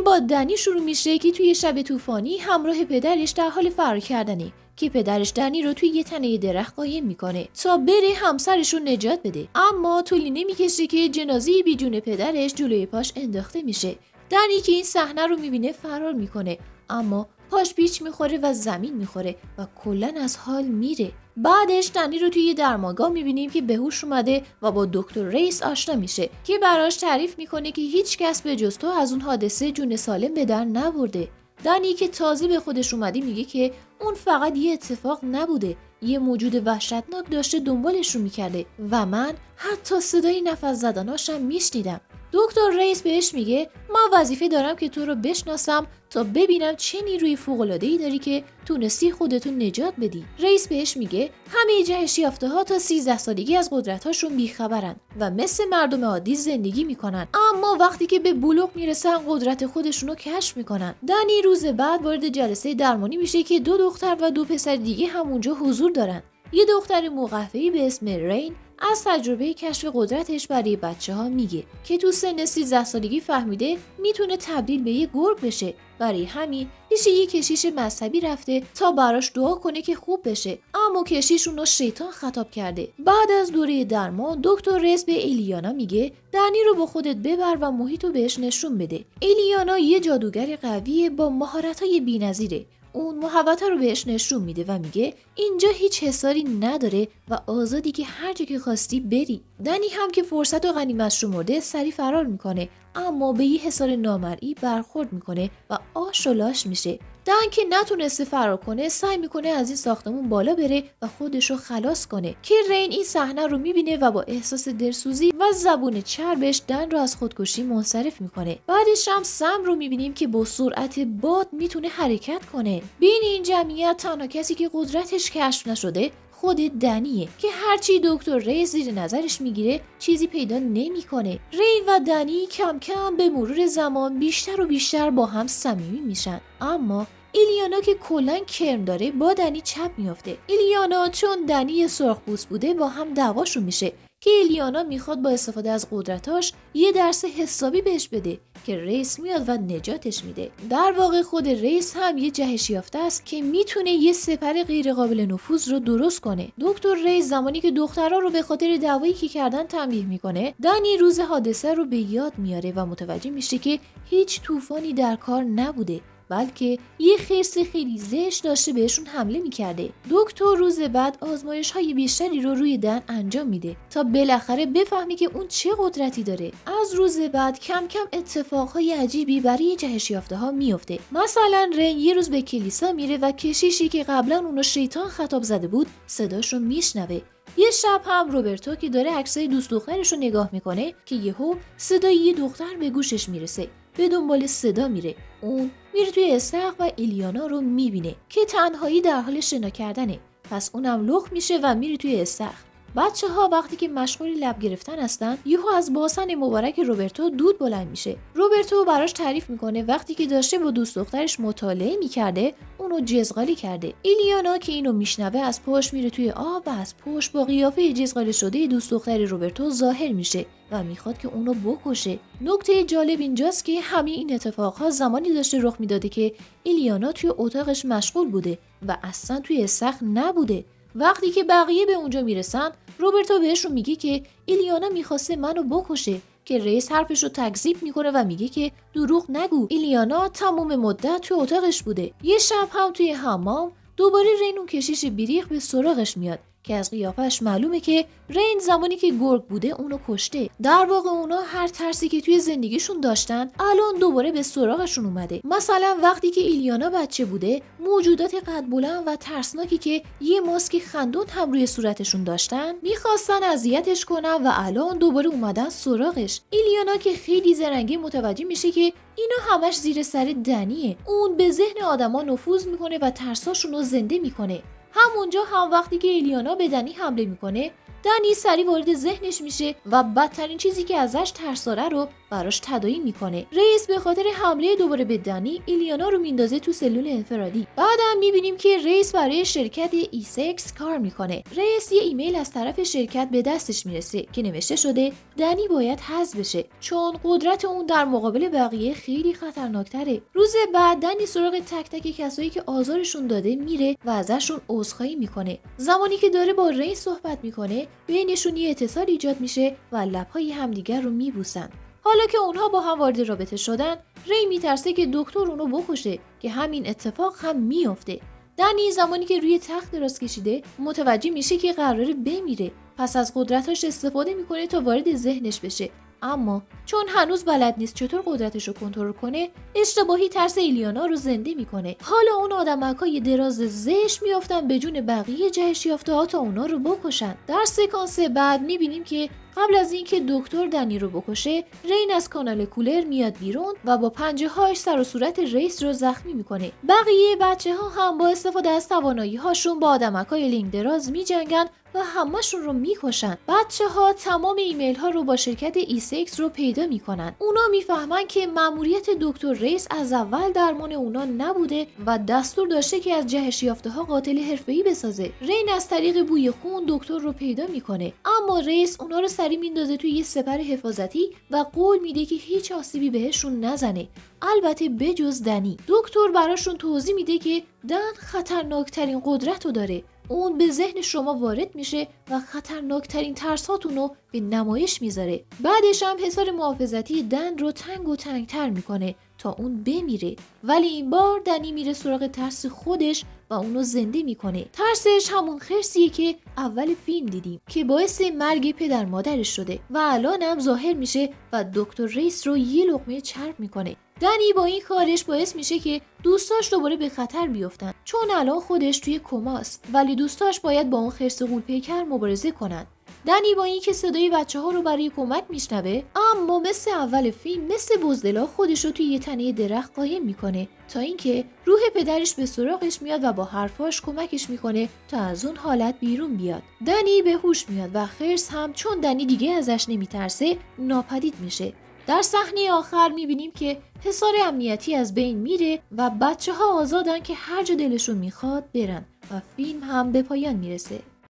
فیلم با دنی شروع میشه که توی شب طوفانی همراه پدرش در حال فرار کردنه که پدرش دنی رو توی یه تنه درخت قایم میکنه تا بره همسرش رو نجات بده. اما طولی نمیکشه که جنازه بیجون پدرش جلوی پاش انداخته میشه. دنی که این صحنه رو میبینه فرار میکنه، اما پاش پیچ میخوره و زمین میخوره و کلاً از حال میره. بعدش دنی رو توی درمانگاه میبینیم که به هوش اومده و با دکتر ریس آشنا میشه که براش تعریف میکنه که هیچ کس به جز تو از اون حادثه جون سالم به در نبرده. دنی که تازه به خودش اومده میگه که اون فقط یه اتفاق نبوده، یه موجود وحشتناک داشته دنبالش رو میکرده و من حتی صدای نفس زدناشم میشنیدم. دکتر ریس بهش میگه من وظیفه دارم که تو رو بشناسم تا ببینم چه نیروی فوق‌العاده‌ای داری که تونستی خودتو نجات بدی. ریس بهش میگه همه جهش یافته‌ها تا 13 سالگی از قدرت‌هاشون بیخبرن و مثل مردم عادی زندگی میکنن، اما وقتی که به بلوغ میرسن قدرت خودشونو کشف میکنن. دنی روز بعد وارد جلسه درمانی میشه که 2 دختر و 2 پسر دیگه همونجا حضور دارن. یه دختر موقفه‌ای به اسم رین از تجربه کشف قدرتش برای بچه‌ها میگه که تو سن 13 سالگی فهمیده میتونه تبدیل به یه گرگ بشه. برای همین پیش یه کشیش مذهبی رفته تا براش دعا کنه که خوب بشه، اما کشیش اونو شیطان خطاب کرده. بعد از دوره درمان دکتر ریس به ایلیانا میگه دنی رو با خودت ببر و محیطو بهش نشون بده. ایلیانا یه جادوگر قویه با مهارت‌های بی‌نظیره. اون محوطه رو بهش نشون میده و میگه اینجا هیچ حصاری نداره و آزادی که هر جا که خواستی بری. دنی هم که فرصت و غنیمت شمرده سری فرار میکنه، اما به یه حصار نامرئی برخورد میکنه و آش و لاش میشه. دن که نتونسته فرار کنه سعی میکنه از این ساختمون بالا بره و خودشو خلاص کنه که رین این صحنه رو میبینه و با احساس دلسوزی و زبون چربش دن رو از خودکشی منصرف میکنه. بعدش هم سم رو میبینیم که با سرعت باد میتونه حرکت کنه. بین این جمعیت تنها کسی که قدرتش کشف نشده خود دنیه که هرچی دکتر ری زیر نظرش میگیره چیزی پیدا نمیکنه. ری و دنی کم کم به مرور زمان بیشتر و بیشتر با هم صمیمی میشن، اما ایلیانا که کلا کرم داره با دنی چپ میافته. ایلیانا چون دنی سرخپوست بوده با هم دعواشون میشه که ایلیانا میخواد با استفاده از قدرتاش یه درس حسابی بهش بده که ریس میاد و نجاتش میده. در واقع خود ریس هم یه جهش یافته است که میتونه یه سپر غیر قابل نفوذ رو درست کنه. دکتر ریس زمانی که دخترها رو به خاطر دعوایی که کردن تنبیه میکنه، دنی روز حادثه رو به یاد میاره و متوجه میشه که هیچ طوفانی در کار نبوده، بلکه یه خرس خیلی زشت داشته بهشون حمله میکرده. دکتر روز بعد آزمایش‌های بیشتری رو روی دن انجام میده تا بالاخره بفهمی که اون چه قدرتی داره. از روز بعد کم کم اتفاقهای عجیبی برای جهش یافته‌ها میفته. مثلا رین یه روز به کلیسا میره و کشیشی که قبلا اونو شیطان خطاب زده بود صداش رو میشنوه. یه شب هم روبرتو که داره عکسای دوست دخترش رو نگاه میکنه که یهو صدای یه دختر به گوشش میرسه. به دنبال صدا میره. اون میره توی استخر و ایلیانا رو میبینه که تنهایی در حال شنا کردنه. پس اونم لخت میشه و میره توی استخر. بچه‌ها وقتی که مشغول لب گرفتن هستن، یهو از باسن مبارک روبرتو دود بلند میشه. روبرتو براش تعریف میکنه وقتی که داشته با دوست دخترش مطالعه میکرده، اونو جزغالی کرده. ایلیانا که اینو میشنوه از پشت میره توی آب و از پشت با قیافه جزغالی شده دوست دختر روبرتو ظاهر میشه و میخواد که اونو بکشه. نکته جالب اینجاست که همه این اتفاقها زمانی داشته رخ میداده که ایلیانا توی اتاقش مشغول بوده و اصلا توی استخر نبوده. وقتی که بقیه به اونجا میرسن، روبرتو بهشون میگه که ایلیانا میخواسته منو بکشه که رئیس حرفش رو تکذیب میکنه و میگه که دروغ نگو، ایلیانا تمام مدت توی اتاقش بوده. یه شب هم توی حمام دوباره رین اون کشیش بیریق به سراغش میاد که از قیافش معلومه که رین زمانی که گرگ بوده اونو کشته. در واقع اونا هر ترسی که توی زندگیشون داشتن الان دوباره به سراغشون اومده. مثلا وقتی که ایلیانا بچه بوده، موجودات قد بلند و ترسناکی که یه ماسک خندون هم روی صورتشون داشتن میخواستن اذیتش کنن و الان دوباره اومدن سراغش. ایلیانا که خیلی زرنگی متوجه میشه که اینا همش زیر سر دنیه. اون به ذهن آدما نفوذ میکنه و ترساشون رو زنده میکنه. همونجا هم وقتی که ایلیانا به دنی حمله میکنه، دنی سریع وارد ذهنش میشه و بدترین چیزی که ازش ترساره رو براش تداعی میکنه. رئیس به خاطر حمله دوباره به دنی ایلیانا رو میندازه تو سلول انفرادی. بعدم میبینیم که رئیس برای شرکت ایسکس کار میکنه. رئیس یه ایمیل از طرف شرکت به دستش میرسه که نوشته شده دنی باید حذف بشه چون قدرت اون در مقابل بقیه خیلی خطرناکتره. روز بعد دنی سراغ تک تک کسایی که آزارشون داده میره و ازشون عذرخواهی میکنه. زمانی که داره با رئیس صحبت میکنه بینشون یه اتصال ایجاد میشه و لبهای همدیگر رو میبوسن. حالا که اونها با هم وارد رابطه شدن، ری میترسه که دکتر اونو بکشه که همین اتفاق هم میافته. دنی زمانی که روی تخت دراز کشیده متوجه میشه که قراره بمیره. پس از قدرتاش استفاده میکنه تا وارد ذهنش بشه. اما چون هنوز بلد نیست چطور قدرتش رو کنترل کنه، اشتباهی ترس ایلیانا رو زنده میکنه. حالا اون آدمکای دراز زشت میافتن به جون بقیه جهش یافته‌ها تا اونا رو بکشن. در سکانس بعد میبینیم که قبل از اینکه دکتر دنی رو بکشه، رین از کانال کولر میاد بیرون و با پنجه‌هاش سر و صورت رئیس رو زخمی میکنه. بقیه بچه‌ها هم با استفاده از توانایی‌هاشون با آدمکای لینک دراز میجنگن و همه‌شون رو میکشن. بچه‌ها تمام ایمیل ها رو با شرکت ایسکس رو پیدا میکنن. اونا میفهمن که مأموریت دکتر رئیس از اول درمان اونا نبوده و دستور داشته که از جهش یافته‌ها قاتل حرفه‌ای بسازه. رین از طریق بوی خون دکتر رو پیدا میکنه، اما رئیس اونا رو سری میندازه توی یه سپر حفاظتی و قول میده که هیچ آسیبی بهشون نزنه، البته بجز دنی. دکتر براشون توضیح میده که دن خطرناکترین قدرت رو داره. اون به ذهن شما وارد میشه و خطرناکترین ترساتون رو به نمایش میذاره. بعدش هم حصار محافظتی دن رو تنگ و تنگتر میکنه تا اون بمیره. ولی این بار دنی میره سراغ ترس خودش و اونو زنده میکنه. ترسش همون خرسیه که اول فیلم دیدیم که باعث مرگ پدر مادرش شده و الان هم ظاهر میشه و دکتر رئیس رو یه لقمه چرب میکنه. دنی با این کارش باعث میشه که دوستاش دوباره به خطر بیفتن، چون الان خودش توی کماست، ولی دوستاش باید با اون خرس غول‌پیکر مبارزه کنن. دنی با اینکه صدای بچه‌ها رو برای کمک میشنوه، اما مثل اول فیلم مثل بزدلا خودش رو توی یه تنه درخت قایم میکنه تا اینکه روح پدرش به سراغش میاد و با حرفاش کمکش میکنه تا از اون حالت بیرون بیاد. دنی به هوش میاد و خرس هم چون دنی دیگه ازش نمیترسه ناپدید میشه. در صحنه آخر میبینیم که حصار امنیتی از بین میره و بچه‌ها آزادن که هر جا دلشون میخواد برن و فیلم هم به پایان میرسه.